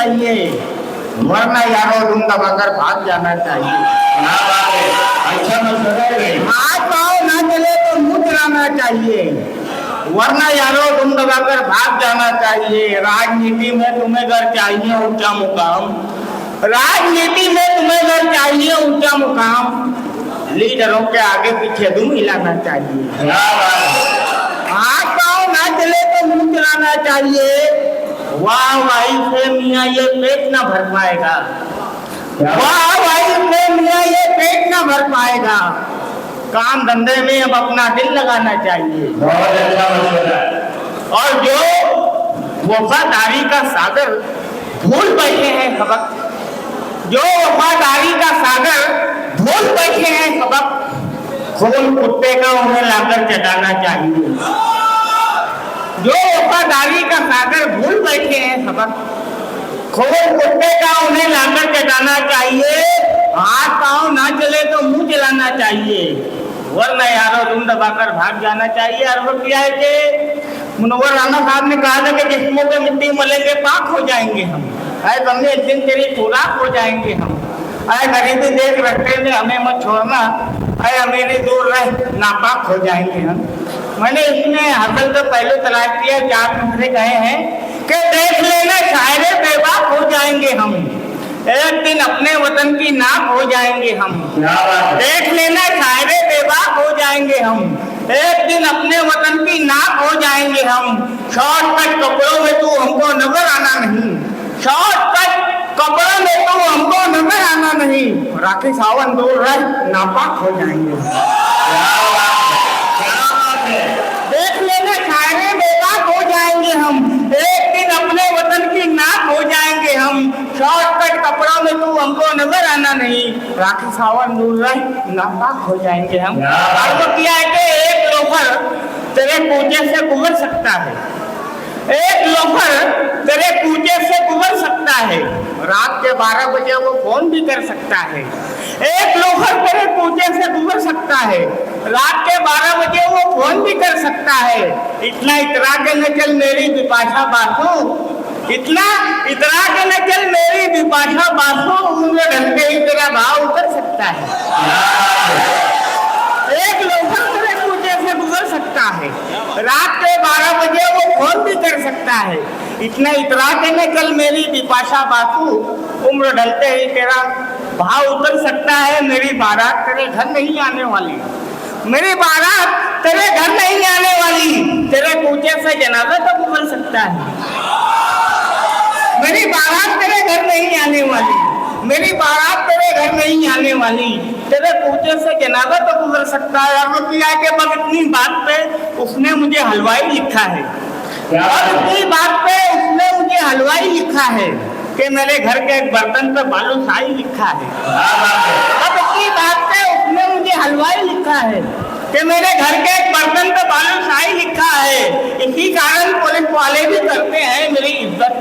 चाहिए, वरना यारो तुम दबाकर भाग जाना चाहिए। क्या बात है, अच्छा मशवरा है। हाथ पाँव ना चले तो मुंह चलाना चाहिए, वरना यारो तुम दबाकर भाग जाना चाहिए। राजनीति में तुम्हें अगर चाहिए ऊंचा मुकाम, राजनीति में तुम्हें अगर चाहिए ऊंचा मुकाम, लीडरों के आगे पीछे दुम हिलाना चाहिए। क्या बात है, हाथ पाँव ना चले तो मुंह चलाना चाहिए। वाह वाही से मियाँ ये पेट ना भर पाएगा, वाह वाही से मियाँ ये पेट ना भर पाएगा। काम धंधे में अब अपना दिल लगाना चाहिए। बहुत अच्छा मशवरा है। और जो वफादारी का सागर भूल बैठे हैं सबक, जो वफादारी का सागर भूल बैठे हैं सबक, खून कुत्ते का उन्हें लाकर चटाना चाहिए। जो वफादारी का सागर भूल बैठे हैं सबक, खून कुत्ते का उन्हें लाकर चटाना चाहिए। हाथ पाँव ना चले तो मुंह चलाना चाहिए, वरना यारो तुम दबाकर भाग जाना चाहिए। और वो क्या है कि मुनव्वर राणा साहब ने कहा था कि जिस्मों पे मिट्टी मलेंगे पाक हो जाएंगे हम, अरे तुमने एक दिन तेरी खुराक हो जाएंगे हम। अरे गरीबी देख रखते थे हमें मत छोड़ना, अरे मेरे दूर रह नापाक हो जाएंगे हम। मैंने इसमें हसल से पहले तलाश किया, 4 दूसरे कहे हैं कि देख लेना शायरे बेबाक हो जाएंगे हम, एक दिन अपने वतन की नाक हो जाएंगे हम। क्या बात है, देख लेना शायरे बेबाक हो जाएंगे हम, एक दिन अपने वतन की नाक हो जाएंगे हम। शॉर्टकट कपड़ों में तू हमको नजर आना नहीं, शॉर्टकट कपड़ों में तू हमको नजर आना नहीं, राखी सावन दूर रह नापाक हो जाएंगे। क्या बात है, देख लेना शायरे बेबाक हो जाएंगे हम, एक दिन अपने वतन की नाक हो जाएंगे हम। शॉर्टकट कपड़ों में तू हमको नजर आना नहीं, राखी सावन दूर रह नापाक हो जाएंगे हम। और वो क्या है कि एक लोफर तेरे कूचे से गुजर सकता है, एक लोफर तेरे कूचे से गुजर सकता है, रात के 12 बजे वो फोन भी कर सकता है। एक लोफर तेरे कूचे से गुजर सकता है, रात के 12 बजे वो फोन भी कर सकता है। इतना इतरा के न चल मेरी बिपाशा बासु, इतना इतरा के न चल मेरी बिपाशा बासु, उम्र ढलते ही तेरा भाव उतर सकता है। एक लोफर तेरे कूचे से गुजर सकता है, रात के 12 बजे वो फोन भी कर सकता है। इतना इतरा के न चल मेरी बिपाशा बासु, उम्र ढलते ही तेरा भाव उतर सकता है। मेरी बारात तेरे घर नहीं आने वाली, मेरी बारात तेरे घर नहीं आने वाली, तेरे कूचे से जनाजा तो गुजर सकता है। मेरी बारात तेरे घर नहीं आने वाली, मेरी बारात तेरे घर नहीं आने वाली, तेरे कूचे से जनाजा तो गुजर सकता है। और वो किया कि बस इतनी बात पे उसने मुझे हलवाई लिखा है, और इतनी बात पे उसने मुझे हलवाई लिखा है कि मेरे घर के एक बर्तन पे बालूशाही लिखा है। अब इतनी बात पे उसने मुझे हलवाई लिखा है कि मेरे घर के एक बर्तन पे बालूशाही लिखा है। इसी कारण पुलिस वाले भी करते हैं मेरी इज्जत,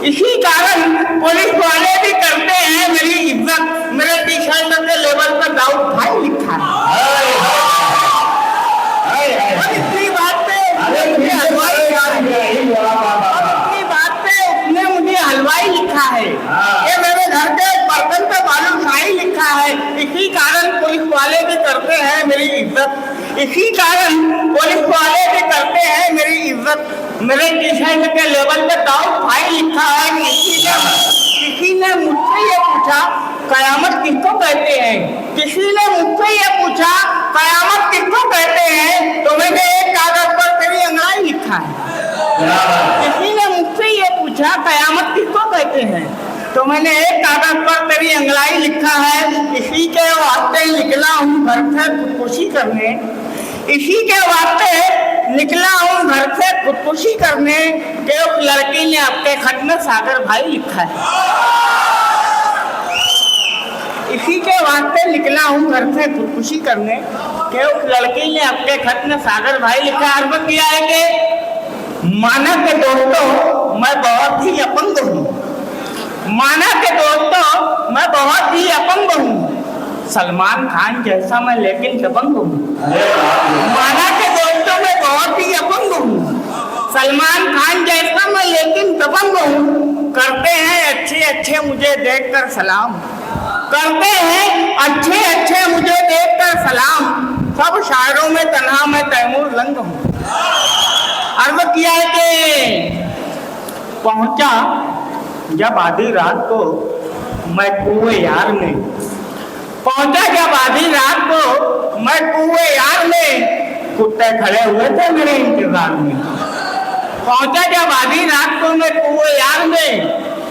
इसी कारण पुलिस वाले भी करते हैं मेरी इज्जत। मेरे टी शर्ट के लेवल पर दाऊद भाई लिखा है। और इतनी बात पे उसने हलवाई हलवाई लिखा है, ये मेरे घर के बर्तन पे बालूशाही लिखा है। इसी कारण पुलिस वाले भी करते हैं मेरी इज्जत, इसी कारण पुलिस वाले भी करते हैं मेरी इज्जत। मेरे टी शर्ट के लेवल पे दाऊद भाई लिखा है। किसी ने मुझसे ये पूछा कयामत किसको कहते हैं, किसी ने मुझसे ये पूछा कयामत किसको कहते हैं, तो मैंने एक कागज पर तेरी अंगड़ाई लिखा है। किसी ने मुझसे ये पूछा कयामत किसको कहते हैं, तो मैंने एक कागज पर तेरी अंगड़ाई लिखा है। इसी के वास्ते निकला हूँ घर से खुदकुशी करने, इसी के वास्ते निकला हूँ घर से खुदकुशी करने, कि उस लड़की ने आपके खत में सागर भाई लिखा है। इसी के वास्ते निकला हूँ घर से खुदकुशी करने, कि उस लड़की ने आपके खत में सागर भाई लिखा है। अर्ज किया है कि माना के दोस्तों मैं बहुत ही अपंग हूँ, माना के दोस्तों मैं बहुत ही अपंग हूँ, सलमान खान जैसा मैं लेकिन दबंग हूँ। माना के दोस्तों मैं बहुत ही अपंग हूँ, सलमान खान जैसा मैं लेकिन दबंग हूँ। करते हैं अच्छे अच्छे मुझे देखकर सलाम, करते हैं अच्छे अच्छे मुझे देखकर सलाम, सब शायरों में तन्हा मैं तैमूर लंग हूँ। अर्ज किया है कि पहुंचा जब आधी रात को मैं कुएं यार में, पहुंचा जब आधी रात को मैं कुएं यार में, कुत्ते खड़े हुए थे मेरे इंतजार में। पहुंचा जब आधी रात को मैं कुएं यार में,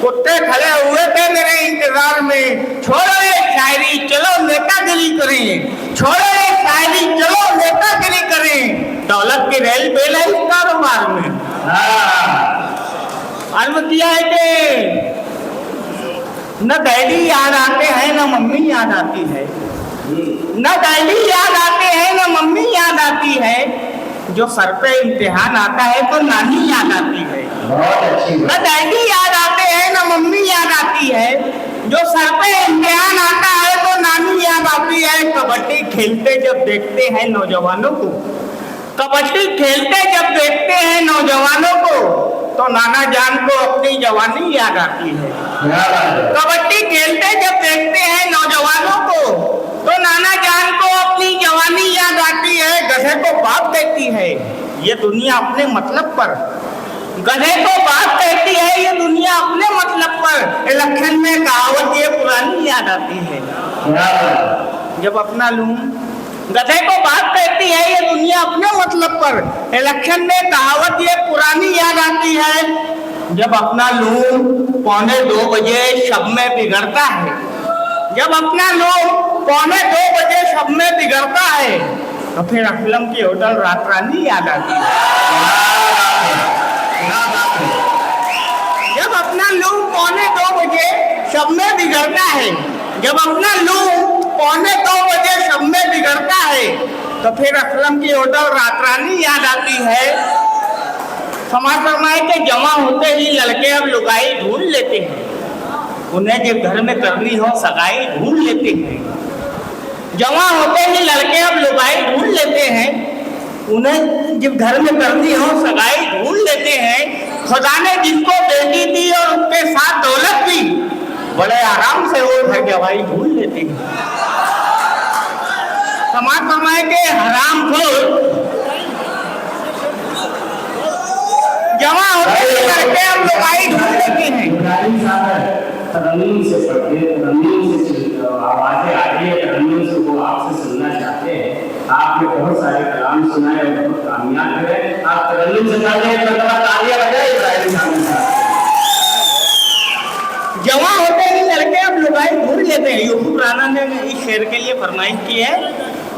कुत्ते खड़े हुए थे मेरे इंतजार में। छोड़ो ये शायरी चलो नेतागिरी करें, छोड़ो ये शायरी चलो नेतागिरी करें, दौलत की रेल बेल है इस कारोबार में। अर्ज किया है कि न डैडी याद आते हैं न मम्मी याद आती है, न डैडी याद आते हैं न मम्मी याद आती है, जो सर पे इम्तिहान आता है तो नानी याद आती है। न डैडी याद आते हैं न मम्मी याद आती है, जो सर पे इम्तिहान आता है तो नानी याद आती है। कबड्डी खेलते जब देखते हैं नौजवानों को, कबड्डी खेलते जब देखते हैं नौजवानों को, तो नाना जान को अपनी जवानी याद आती है। कबड्डी खेलते जब देखते हैं नौजवानों को, तो नाना जान को अपनी जवानी याद आती है। गधे को बाप कहती है ये दुनिया अपने मतलब पर, गधे को बाप कहती है ये दुनिया अपने मतलब पर। इलेक्शन में कहावत ये पुरानी याद आती है, जब अपना लूं। गधे को बाप कहती है ये दुनिया अपने मतलब पर, इलेक्शन में कहावत ये पुरानी याद आती है। जब अपना लूं 1:45 बजे शब में बिगड़ता है, जब अपना लूं 1:45 बजे शब में बिगड़ता है, तो फिर असलम की होटल रात रानी याद आती है। जब अपना लूं 1:45 बजे शब में बिगड़ता है, जब अपना लूं 1:45 बजे शब में बिगड़ता है, तो फिर असलम की होटल रात रानी याद आती है। समाज फरमाए के जमा होते ही लड़के अब लुगाई ढूंढ लेते हैं, उन्हें जब घर में करनी हो सगाई ढूंढ लेते हैं। जमा होते ही लड़के अब लुगाई ढूंढ लेते हैं, उन्हें जब घर में करनी हो सगाई ढूंढ लेते हैं। खुदा ने जिनको बेटी दी और उनके साथ दौलत दी, बड़े आराम से वो घर गवाई ढूंढ लेते हैं। समाज फरमाए के हराम खोर जमा होते ही लड़के अब लुगाई ढूंढ लेते हैं। तरन्नुम से पढ़ते, तरन्नुम से आवाजें आ रही है, तरन्नुम से वो आपसे सुनना चाहते हैं। आपने बहुत सारे कलाम सुनाए और बहुत कामयाब हुए। आप तरन्नुम से पढ़ते हैं तो तालियां बजाइए इब्राहिम साहब। जमा होते ही लड़के अब लुगाई ढूंढ लेते हैं। यूसुफ राणा ने इस शेर के लिए फरमाइश की है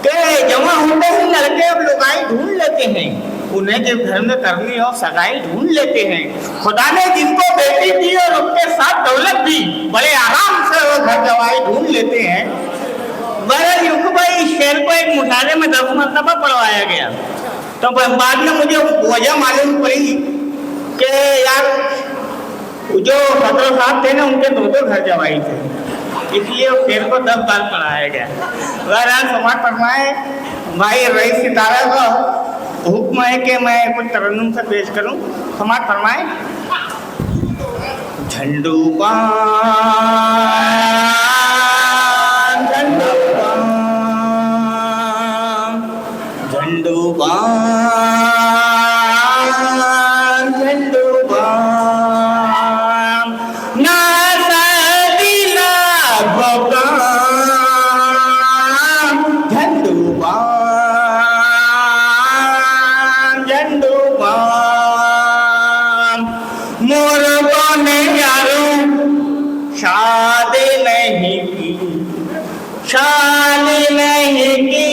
कि जमा होते ही लड़के अब लुगाई ढूंढ लेते हैं, उन्हें जब घर में करनी हो सगाई ढूंढ लेते हैं। खुदा ने जिनको बेटी दी और उनके साथ दौलत दी, बड़े आराम से वो घर गवाई ढूंढ लेते हैं। बहरहाल यूसुफ भाई इस शेर को एक मुशारे में 10 मरतबा पढ़वाया गया, तो बाद में मुझे वजह मालूम पड़ी कि यार जो खतर साहब थे ना उनके 2 घर जवाई थे, इसलिए उस शेर को 10 बार पढ़ाया गया। बहरहाल समाज फरमाए भाई रईस सितारा का हुक्म है कि मैं कुछ तरन्नुम से पेश करूं। समाज फरमाए झंडू पान झंडू पान झंडू पान झंडू पान ना सदी ना भगवान झंडू पान झंडू पान मुर्गों ने यारों शादी नहीं की, शादी नहीं की,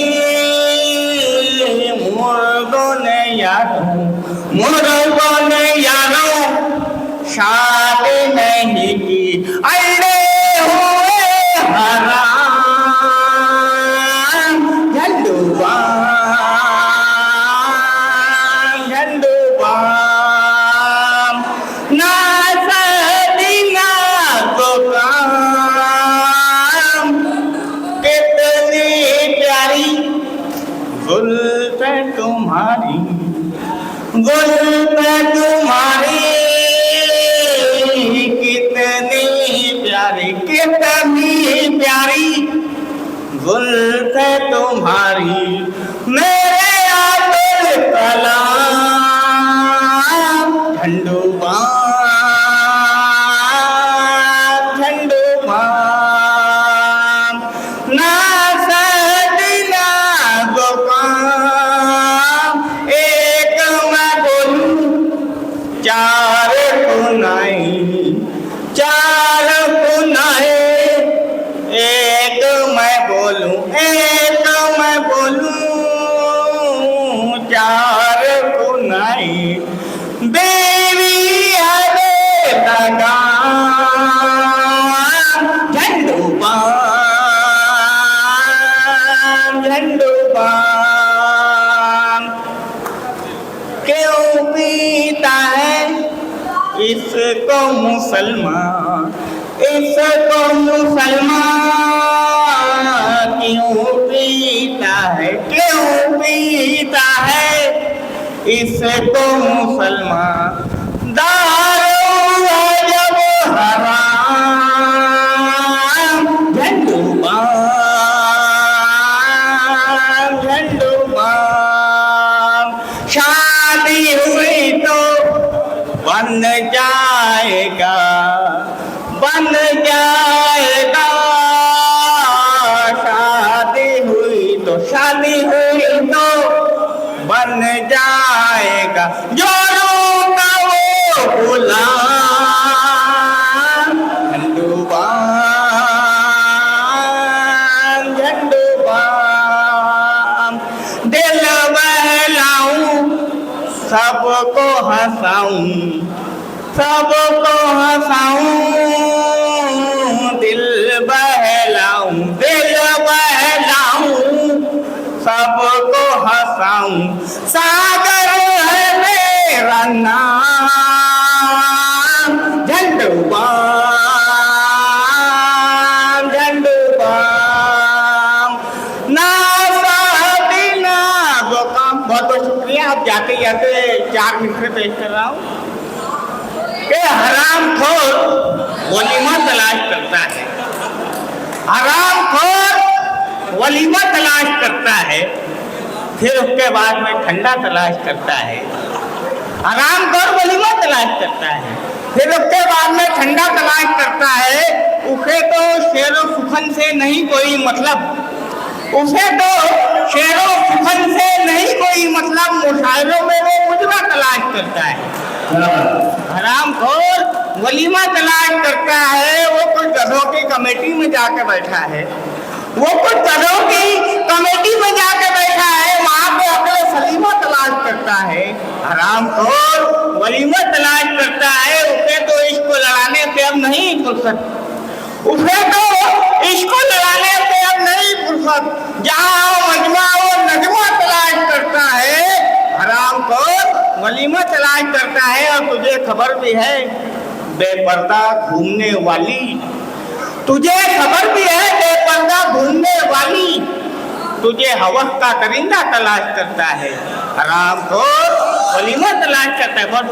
मुर्गों ने यारों शादी नहीं की, अल्ले हुए हराम झंडू पान झंडू पान ना सदी ना काम कितनी प्यारी जुल्फ़ें तुम्हारी, जुल्फ़ें तुम्हारी चार कुनाई, चार कुनाई, एक मैं बोलूं, एक मैं बोलूं, चार कुनाई, देवी अरे लगा झंडू बाम, झंडू बाम। क्यों पीता है इसको मुसलमान, इसको मुसलमान क्यों पीता है, क्यों पीता है इसको मुसलमान। दारू है जब हराम, झंडू बाम, झंडू बाम। शादी हुई तो बन जाएगा, बन जाएगा, शादी हुई तो, शादी हुई तो बन जाएगा, जोरों का वो गुलाम। झंडू बाम, झंडू बाम। दिल बहलाऊं, सबको हंसाऊं, सबको हंसाऊं, दिल बहलाऊं, दिल बहलाऊं, सबको हंसाऊं। सागर है मेरा नाम, झंडू बाम, झंडू बाम। ना साथी ना वो काम। बहुत बहुत शुक्रिया। आप जाते जाते 4 मिनट पेश कर रहा हूँ कि हरामखोर वलीमा तलाश करता है, हरामखोर वलीमा तलाश करता है, फिर उसके बाद में ठंडा तलाश करता है। हरामखोर वलीमा तलाश करता है, फिर उसके बाद में ठंडा तलाश करता है। उसे तो शेरो सुखन से नहीं कोई मतलब, उसे तो शेरो सुखन से नहीं कोई मतलब, मुशायरों में वो मुजरा तलाश करता है। हरामखोर वलीमा तलाश करता है। वो कुछ गधों की कमेटी में जाकर बैठा है, वो कुछ गधों की कमेटी में जाकर बैठा है, वहां पे अपने सलीमा तलाश करता है। हरामखोर वलीमा तलाश करता है। उसे तो इसको लड़ाने से अब नहीं फुर्सत, उसे तो इसको लड़ाने से अब नहीं फुर्सत। जहाँ मजमा वो नजमा तलाश करता है, हरामखोर वलीमा तलाश करता है। और तुझे खबर भी है बेपर्दा घूमने वाली, तुझे खबर भी है बेपर्दा घूमने वाली, तुझे हवस का करिंदा तलाश करता है। हरामखोर वलीमा तलाश करता है। बहुत